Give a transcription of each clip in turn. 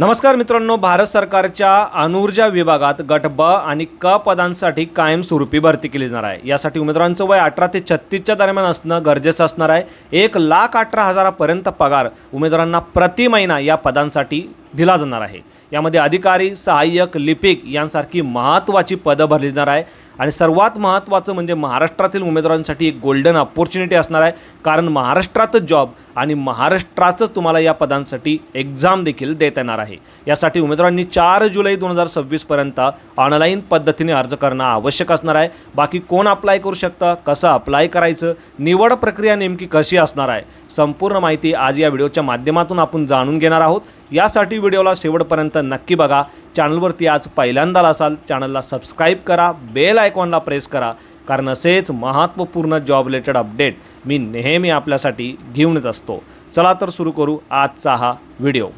नमस्कार मित्रांनो, भारत सरकारच्या अणुऊर्जा विभागात गट ब आणि क पदांसाठी कायमस्वरूपी भरती केली जाणार आहे। यासाठी उमेदवारांचं वय 18 ते 36च्या दरम्यान असणं गरजेचं असणार आहे। 1,18,000 पर्यंत पगार उमेदवारांना प्रति महिना या पदांसाठी दिला जाणार आहे। यामध्ये अधिकारी, सहाय्यक, लिपिक यांसारखी महत्त्वाची पदं भरली जाणार आहे आणि सर्वात महत्त्वाचं म्हणजे महाराष्ट्रातील उमेदवारांसाठी एक गोल्डन अपॉर्च्युनिटी असणार आहे, कारण महाराष्ट्रातच जॉब आणि महाराष्ट्रातच तुम्हाला या पदांसाठी एक्झाम देखील देता येणार आहे। यासाठी उमेदवारांनी 4 जुलै 2026 पर्यंत ऑनलाईन पद्धतीने अर्ज करणं आवश्यक असणार आहे। बाकी कोण अप्लाय करू शकतं, कसं अप्लाय करायचं, निवड प्रक्रिया नेमकी कशी असणार आहे, संपूर्ण माहिती आज या व्हिडिओच्या माध्यमातून आपण जाणून घेणार आहोत। यासाठी व्हिडिओला शेवटपर्यंत नक्की बघा। चॅनलवरती आज पहिल्यांदा असाल, चॅनलला सबस्क्राईब करा, बेल आयकॉनला प्रेस करा, कारण असेच महत्त्वपूर्ण जॉब रिलेटेड अपडेट मी नेहमी आपल्यासाठी घेऊन येत असतो। चला तर सुरू करू आजचा हा व्हिडिओ।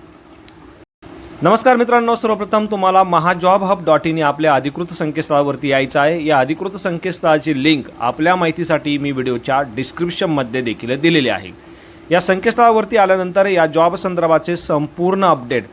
नमस्कार मित्रांनो, सर्वप्रथम तुम्हाला mahajobhub.in या आपल्या अधिकृत संकेतस्थळावरती यायचं आहे। या अधिकृत संकेतस्थळाची लिंक आपल्या माहितीसाठी मी व्हिडिओच्या डिस्क्रिप्शनमध्ये देखील दिलेली आहे। या संकेतस्थळावरती आल्यानंतर या जॉब संदर्भाचे संपूर्ण अपडेट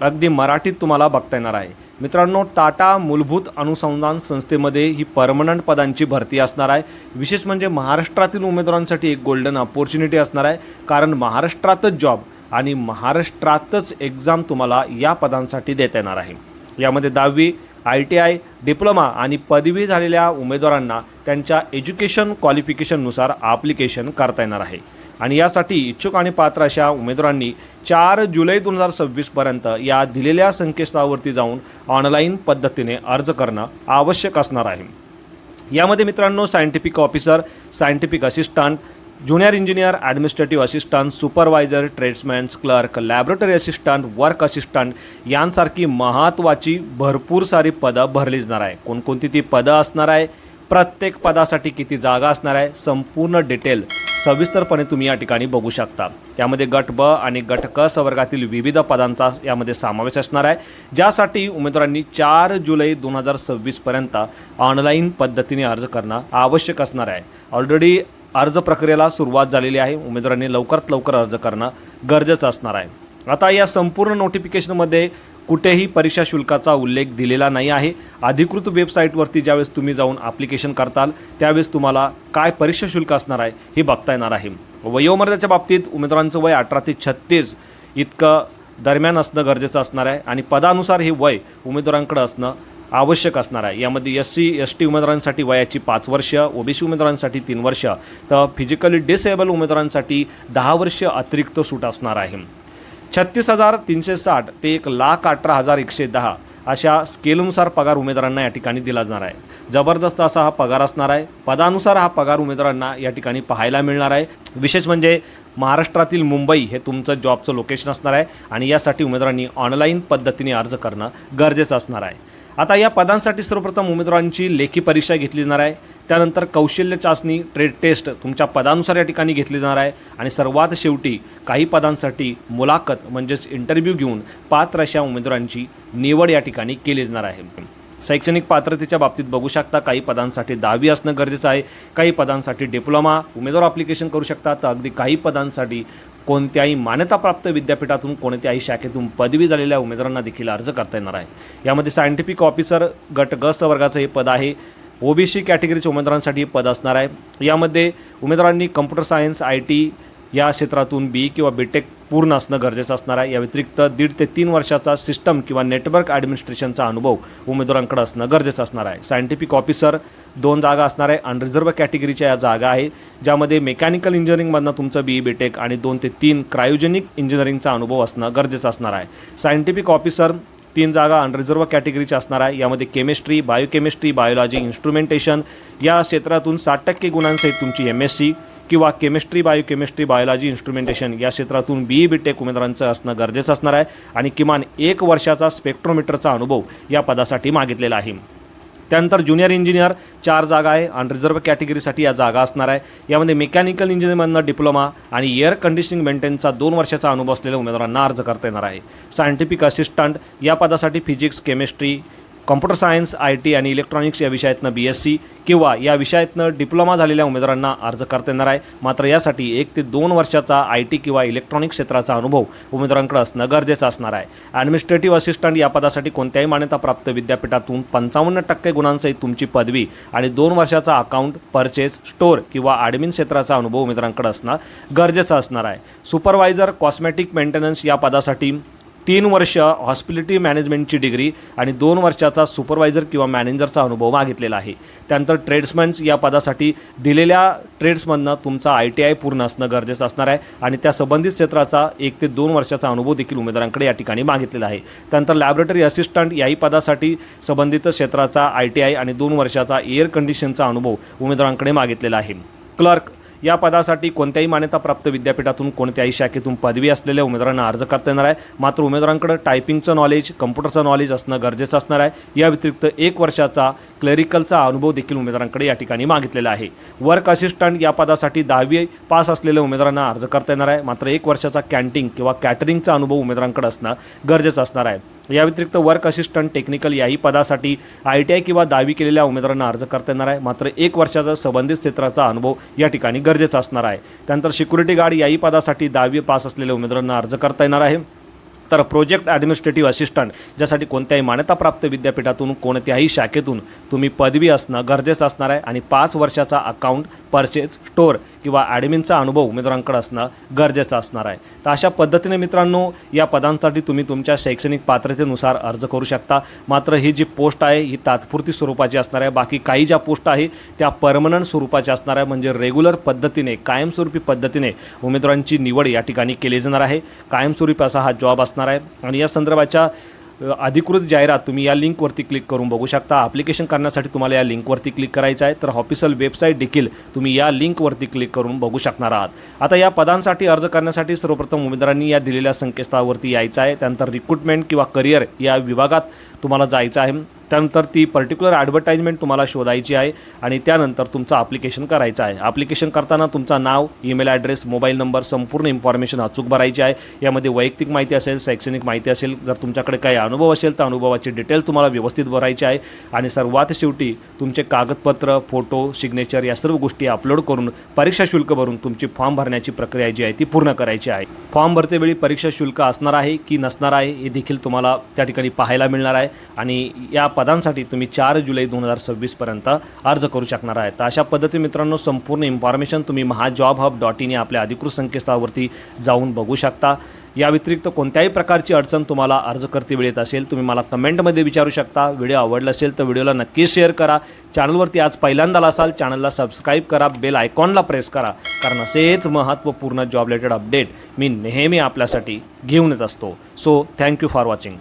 अगदी मराठीत तुम्हाला बघता येणार आहे। मित्रांनो, टाटा मूलभूत अनुसंधान संस्थेमध्ये ही परमनंट पदांची भरती असणार आहे। विशेष म्हणजे महाराष्ट्रातील उमेदवारांसाठी एक गोल्डन अपॉर्च्युनिटी असणार आहे, कारण महाराष्ट्रातच जॉब आणि महाराष्ट्रातच एक्झाम तुम्हाला या पदांसाठी देता येणार आहे। यामध्ये 10वी, ITI, डिप्लोमा आणि पदवी झालेल्या उमेदवारांना त्यांच्या एज्युकेशन क्वालिफिकेशननुसार ॲप्लिकेशन करता येणार आहे आणि यासाठी इच्छुक आणि पात्र अशा उमेदवारांनी 4 जुलै 2026 पर्यंत या दिलेल्या संकेतस्थळावरती जाऊन ऑनलाईन पद्धतीने अर्ज करणं आवश्यक असणार आहे। यामध्ये मित्रांनो, scientific officer, scientific assistant, junior engineer, administrative assistant, supervisor, tradesmans, clerk, laboratory assistant, work assistant यांसारखी महत्त्वाची भरपूर सारी पदं भरली जाणार आहे। कोणकोणती ती पदं असणार आहे, प्रत्येक पदासाठी किती जागा असणार आहे, संपूर्ण डिटेल सविस्तरपणे तुम्ही या ठिकाणी बघू शकता। यामध्ये गट ब आणि गट क संवर्गातील विविध पदांचा यामध्ये समावेश असणार आहे, ज्यासाठी उमेदवारांनी 4 जुलै 2026 पर्यंत ऑनलाईन पद्धतीने अर्ज करणं आवश्यक असणार आहे। ऑलरेडी अर्ज प्रक्रियेला सुरुवात झालेली आहे, उमेदवारांनी लवकरात लवकर अर्ज करणं गरजेचं असणार आहे। आता या संपूर्ण नोटिफिकेशनमध्ये कुठेही परीक्षा शुल्काचा उल्लेख दिलेला नाही आहे। अधिकृत वेबसाईटवरती ज्यावेळेस तुम्ही जाऊन ॲप्लिकेशन करताल त्यावेळेस तुम्हाला काय परीक्षा शुल्क असणार आहे हे बघता येणार आहे। वयोमर्यादेच्या बाबतीत उमेदवारांचं वय 18 ते 36 इतकं दरम्यान असणं गरजेचं असणार आहे आणि पदानुसार हे वय उमेदवारांकडे असणं आवश्यक असणार आहे। यामध्ये SC ST उमेदवारांसाठी वयाची 5 वर्ष, OBC उमेदवारांसाठी 3 वर्ष, तर फिजिकली डिसेबल उमेदवारांसाठी 10 वर्ष अतिरिक्त सूट असणार आहे। 36,360 ते 1,18,110 अशा स्केलनुसार पगार उमेदवारांना या ठिकाणी दिला जाणार आहे। जबरदस्त असा हा पगार असणार आहे। पदानुसार हा पगार उमेदवारांना या ठिकाणी पाहायला मिळणार आहे। विशेष म्हणजे महाराष्ट्रातील मुंबई हे तुमचं जॉबचं लोकेशन असणार आहे आणि यासाठी उमेदवारांनी ऑनलाईन पद्धतीने अर्ज करणं गरजेचं असणार आहे। आता या पदांसाठी सर्वप्रथम उमेदवारांची लेखी परीक्षा घेतली जाणार आहे, त्यानंतर कौशल्य चाचणी, ट्रेड टेस्ट तुमच्या पदानुसार या ठिकाणी घेतली जाणार आहे आणि सर्वात शेवटी काही पदांसाठी मुलाखत म्हणजेच इंटरव्ह्यू घेऊन पात्र अशा उमेदवारांची निवड या ठिकाणी केली जाणार आहे। शैक्षणिक पात्रतेच्या बाबतीत बघू शकता, काही पदांसाठी 10वी असणं गरजेचं आहे, काही पदांसाठी डिप्लोमा उमेदवार ॲप्लिकेशन करू शकतात, तर अगदी काही पदांसाठी कोणत्याही मान्यताप्राप्त विद्यापीठातून कोणत्याही शाखेतून पदवी झालेल्या उमेदवारांना देखील अर्ज करता येणार आहे। यामध्ये सायंटिफिक ऑफिसर गट ग वर्गाचं हे पद आहे। OBC कॅटेगरीच्या उमेदवारांसाठी हे पद असणार आहे। यामध्ये उमेदवारांनी कम्प्युटर सायन्स, IT या क्षेत्रातून BE किंवा BTech पूर्ण असणं गरजेचं असणार आहे। या व्यतिरिक्त 1.5 ते 3 वर्षाचा सिस्टम किंवा नेटवर्क ॲडमिनिस्ट्रेशनचा अनुभव उमेदवारांकडे असणं गरजेचं असणार आहे। सायंटिफिक ऑफिसर 2 जागा असणार आहे। अनरिझर्व्ह कॅटेगरीच्या या जागा आहे, ज्यामध्ये मेकॅनिकल इंजिनिअरिंगमधनं तुमचं BE BTech आणि 2 ते 3 क्रायोजेनिक इंजिनिअरिंगचा अनुभव असणं गरजेचं असणार आहे। सायंटिफिक ऑफिसर 3 जागा अनरिझर्व्ह कॅटेगरीच्या असणार आहे। यामध्ये केमिस्ट्री, बायोकेमिस्ट्री, बायोलॉजी, इन्स्ट्रुमेंटेशन या क्षेत्रातून 60% गुणांसहित तुमची MSc किंवा केमिस्ट्री, बायोकेमिस्ट्री, बायोलॉजी, इन्स्ट्रुमेंटेशन या क्षेत्रातून BE BTech उमेदवारांचं असणं गरजेचं असणार आहे आणि किमान 1 वर्षाचा स्पेक्ट्रोमीटरचा अनुभव या पदासाठी मागितलेला आहे। त्यानंतर ज्युनियर इंजिनियर 4 जागा आहे, अनरिझर्व्ह कॅटेगरीसाठी या जागा असणार आहे। यामध्ये मेकॅनिकल इंजिनिअरिंगमधनं डिप्लोमा आणि एअर कंडिशनिंग मेंटेनचा 2 वर्षाचा अनुभव असलेल्या उमेदवारांना अर्ज करता येणार आहे। सायंटिफिक असिस्टंट या पदासाठी physics, chemistry computer science, IT आणि इलेक्ट्रॉनिक्स या विषयातनं BSc किंवा या विषयातनं डिप्लोमा झालेल्या उमेदवारांना अर्ज करता येणार आहे. मात्र यासाठी 1 ते 2 वर्षाचा IT किंवा इलेक्ट्रॉनिक्स क्षेत्राचा अनुभव उमेदवारांकडे असणं गरजेचं असणार आहे. ॲडमिनिस्ट्रेटिव्ह असिस्टंट या पदासाठी कोणत्याही मान्यताप्राप्त विद्यापीठातून 55% गुणांसहित तुमची पदवी आणि 2 वर्षाचा अकाउंट, परचेस, स्टोअर किंवा ॲडमिन क्षेत्राचा अनुभव उमेदवारांकडे असणं गरजेचं असणार आहे. सुपरवायझर कॉस्मेटिक मेंटेनन्स या पदासाठी 3 वर्ष हॉस्पिटॅलिटी मॅनेजमेंटची डिग्री आणि 2 वर्षाचा सुपरवायझर किंवा मॅनेजरचा अनुभव मागितलेला आहे. त्यानंतर ट्रेड्समन्स या पदासाठी दिलेल्या ट्रेड्समधनं तुमचा ITI पूर्ण असणं गरजेचं असणार आहे आणि त्या संबंधित क्षेत्राचा 1 ते 2 वर्षाचा अनुभव देखील उमेदवारांकडे या ठिकाणी मागितलेला आहे. त्यानंतर लॅबोरेटरी असिस्टंट याही पदासाठी संबंधित क्षेत्राचा ITI आणि 2 वर्षाचा एअर कंडिशनचा अनुभव उमेदवारांकडे मागितलेला आहे. क्लर्क या पदासाठी कोणत्याही मान्यताप्राप्त विद्यापीठातून कोणत्याही शाखेतून पदवी असलेल्या उमेदवारांना अर्ज करता येणार आहे. मात्र उमेदवारांकडे टायपिंगचं नॉलेज, कम्प्युटरचं नॉलेज असणं गरजेचं असणार आहे. या व्यतिरिक्त 1 वर्षाचा क्लेरिकलचा अनुभव देखील उमेदवारांकडे या ठिकाणी मागितलेला आहे. वर्क असिस्टंट या पदासाठी 10वी पास असलेल्या उमेदवारांना अर्ज करता येणार आहे. मात्र 1 वर्षाचा कॅन्टीन किंवा कॅटरिंगचा अनुभव उमेदवारांकडे असणं गरजेचं असणार आहे. या व्यतिरिक्त वर्क असिस्टंट टेक्निकल याही पदासाठी ITI किंवा 10वी केलेल्या उमेदवारांना अर्ज करता येणार आहे. मात्र 1 वर्षाचा संबंधित क्षेत्राचा अनुभव या ठिकाणी गरजेचा असणार आहे. त्यानंतर सिक्युरिटी गार्ड याही पदासाठी 10वी पास असलेल्या उमेदवारांना अर्ज करता येणार आहे. तर प्रोजेक्ट ॲडमिनिस्ट्रेटिव्ह असिस्टंट ज्यासाठी कोणत्याही मान्यताप्राप्त विद्यापीठातून कोणत्याही शाखेतून तुम्ही पदवी असणं गरजेचं असणार आहे आणि 5 वर्षाचा अकाउंट, परचेस, स्टोअर किंवा ॲडमिनचा अनुभव उमेदवारांकडे असणं गरजेचं असणार आहे. तर अशा पद्धतीने मित्रांनो या पदांसाठी तुम्ही तुमच्या शैक्षणिक पात्रतेनुसार अर्ज करू शकता. मात्र ही जी पोस्ट आहे ही तात्पुरती स्वरूपाची असणार आहे. बाकी काही ज्या पोस्ट आहे त्या परमनंट स्वरूपाच्या असणार आहे. म्हणजे रेग्युलर पद्धतीने, कायमस्वरूपी पद्धतीने उमेदवारांची निवड या ठिकाणी केली जाणार आहे. कायमस्वरूपी असा हा जॉब असणार आहे आणि या संदर्भाच्या अधिकृत जाहिरात तुम्ही या लिंकवरती क्लिक करून बघू शकता. ॲप्लिकेशन करण्यासाठी तुम्हाला या लिंकवरती क्लिक करायचं आहे. तर ऑफिशियल वेबसाईट देखील तुम्ही या लिंकवरती क्लिक करून बघू शकणार आहात. आता या पदांसाठी अर्ज करण्यासाठी सर्वप्रथम उमेदवारांनी या दिलेल्या संकेतस्थळावरती यायचं आहे. त्यानंतर रिक्रुटमेंट किंवा करिअर या विभागात तुम्हाला जायचं आहे. त्यानंतर ती पर्टिक्युलर ॲडव्हर्टाइजमेंट तुम्हाला शोधायची आहे आणि त्यानंतर तुमचं ॲप्लिकेशन करायचं आहे. ॲप्लिकेशन करताना तुमचं नाव, ईमेल ॲड्रेस, मोबाईल नंबर, संपूर्ण इन्फॉर्मेशन अचूक भरायची आहे. यामध्ये वैयक्तिक माहिती असेल, शैक्षणिक माहिती असेल, जर तुमच्याकडे काही अनुभव असेल तर अनुभवाची डिटेल तुम्हाला व्यवस्थित भरायची आहे आणि सर्वात शेवटी तुमचे कागदपत्र, फोटो, सिग्नेचर या सर्व गोष्टी अपलोड करून परीक्षा शुल्क भरून तुमची फॉर्म भरण्याची प्रक्रिया जी आहे ती पूर्ण करायची आहे. फॉर्म भरतेवेळी परीक्षा शुल्क असणार आहे की नसणार आहे हे देखील तुम्हाला त्या ठिकाणी पाहायला मिळणार आहे आणि या पदांसाठी तुम्ही 4 जुलै 2026 पर्यंत अर्ज करू शकणार आहे. तर अशा पद्धतीने मित्रांनो संपूर्ण इन्फॉर्मेशन तुम्ही महाजॉबहब.in या आपल्या अधिकृत संकेतस्थळावरती जाऊन बघू शकता. या व्यतिरिक्त कोणत्याही प्रकारची अडचण तुम्हाला अर्ज करते वेळेत असेल तुम्ही मला कमेंटमध्ये विचारू शकता. व्हिडिओ आवडला असेल तर व्हिडिओला नक्की शेअर करा. चॅनलवरती आज पहिल्यांदा असाल चॅनलला सबस्क्राईब करा, बेल आयकॉनला प्रेस करा, कारण असेच महत्त्वपूर्ण जॉब रिलेटेड अपडेट मी नेहमी आपल्यासाठी घेऊन येत असतो. So thank you for watching.